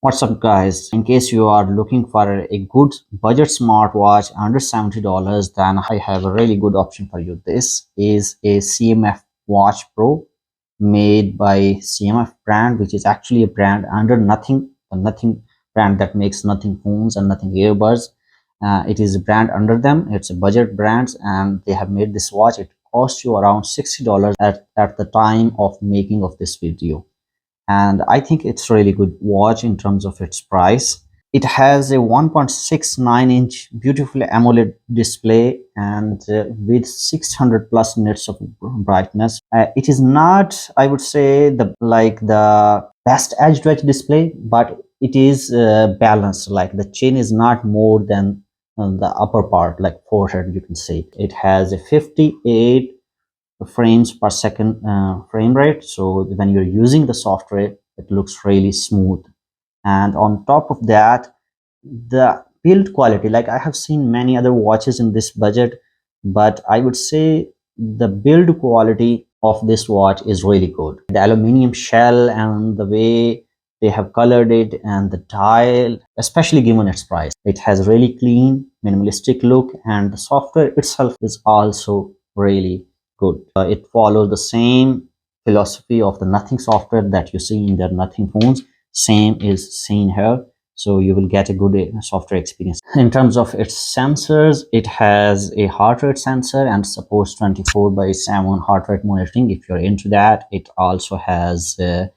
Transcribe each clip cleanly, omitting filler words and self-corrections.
What's up, guys? In case you are looking for a good budget smartwatch under $70, then I have a really good option for you. This is a CMF Watch Pro made by CMF brand, which is actually a brand under Nothing, the Nothing brand that makes Nothing phones and Nothing earbuds. It is a brand under them. It's a budget brand, and they have made this watch. It cost you around $60 at the time of making of this video, and I think it's really good watch in terms of its price. It has a 1.69-inch beautiful AMOLED display and with 600 plus nits of brightness. It is not, I would say, the best edge-to-edge display, but it is balanced. Like the chin is not more than the upper part, like forehead, you can say. It has a 58 frames per second frame rate, so when you're using the software it looks really smooth. And on top of that, the build quality, like I have seen many other watches in this budget, but I would say the build quality of this watch is really good. The aluminum shell and the way they have colored it and the dial, especially given its price, it has really clean minimalistic look, and the software itself is also really good. It follows the same philosophy of the Nothing software that you see in their Nothing phones. Same is seen here, so you will get a good software experience. In terms of its sensors, it has a heart rate sensor and supports 24/7 heart rate monitoring if you're into that. It also has a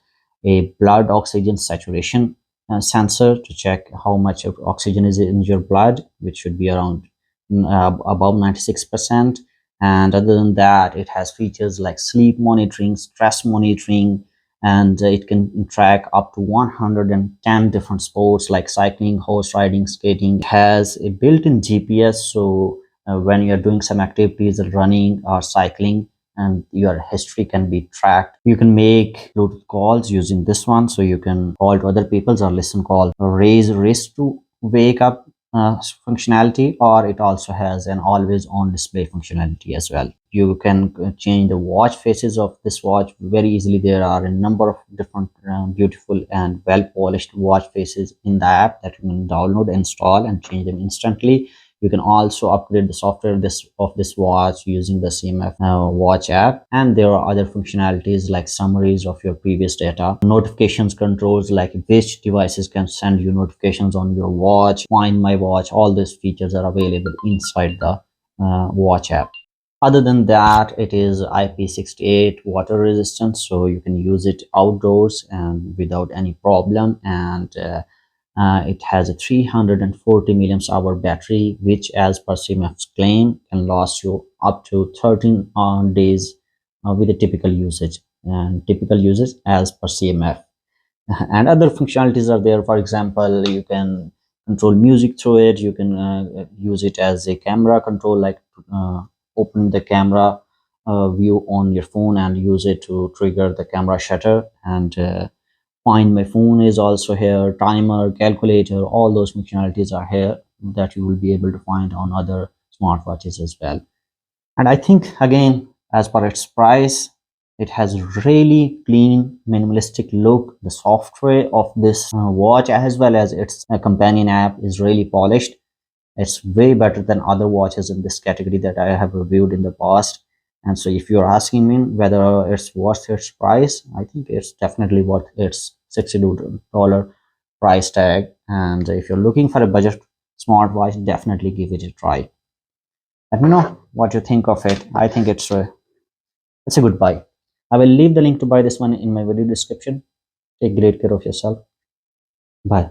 blood oxygen saturation sensor to check how much of oxygen is in your blood, which should be around above 96%. And other than that, it has features like sleep monitoring, stress monitoring, and it can track up to 110 different sports like cycling, horse riding, skating. It has a built-in GPS, so when you're doing some activities like running or cycling, and your history can be tracked. You can make Bluetooth calls using this one, so you can call to other people's or listen call, raise wrist to wake up functionality, or it also has an always on display functionality as well. You can change the watch faces of this watch very easily. There are a number of different beautiful and well polished watch faces in the app that you can download, install, and change them instantly. You can also upgrade the software of this watch using the CMF Watch app, and there are other functionalities like summaries of your previous data, notifications controls like which devices can send you notifications on your watch, find my watch. All these features are available inside the watch app. Other than that, it is IP68 water resistant, so you can use it outdoors and without any problem. And it has a 340 milliamp hour battery, which as per CMF's claim can last you up to 13 days with a typical usage, and typical usage as per CMF. And other functionalities are there. For example, you can control music through it. You can use it as a camera control, like open the camera view on your phone and use it to trigger the camera shutter. And find my phone is also here, timer, calculator, all those functionalities are here that you will be able to find on other smartwatches as well. And I think, again, as per its price, it has really clean minimalistic look. The software of this watch as well as its companion app is really polished. It's way better than other watches in this category that I have reviewed in the past. And so if you're asking me whether it's worth its price, I think it's definitely worth its $62 price tag. And if you're looking for a budget smartwatch, definitely give it a try. Let me know what you think of it. I think it's a good buy. I will leave the link to buy this one in my video description. Take great care of yourself. Bye.